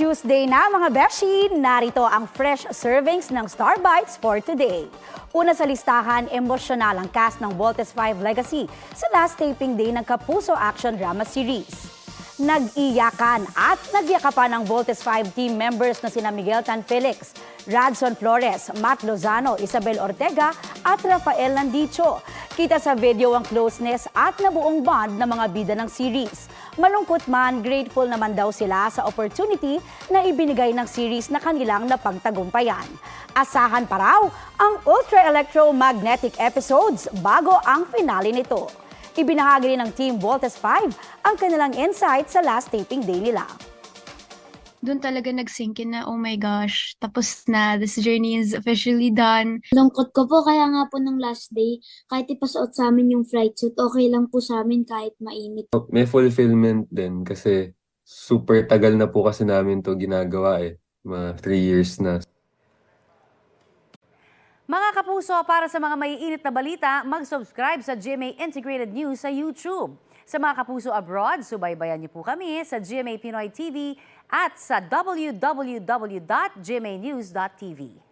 Tuesday na mga beshi, narito ang fresh servings ng Star Bites for today. Una sa listahan, emosyonal ang cast ng Voltes 5 Legacy sa last taping day ng Kapuso Action Drama Series. Nag-iyakan at nagyakapan ang Voltes 5 team members na sina Miguel Tan Felix, Radson Flores, Matt Lozano, Isabel Ortega at Rafael Landicho. Kita sa video ang closeness at nabuong bond ng mga bida ng series. Malungkot man, grateful naman daw sila sa opportunity na ibinigay ng series na kanilang napagtagumpayan. Asahan pa raw ang ultra-electromagnetic episodes bago ang finale nito. Ibinahagi rin ng Team Voltes 5 ang kanilang insight sa last taping day nila. Doon talaga nag-sink in na, oh my gosh, tapos na, this journey is officially done. Lungkot ko po, kaya nga po nung last day, kahit ipasuot sa amin yung flight suit, okay lang po sa amin kahit mainit. May fulfillment din kasi super tagal na po kasi namin to ginagawa mga 3 years na. Mga kapuso, para sa mga maiinit na balita, mag-subscribe sa GMA Integrated News sa YouTube. Sa mga kapuso abroad, subaybayan niyo po kami sa GMA Pinoy TV at sa www.gmanews.tv.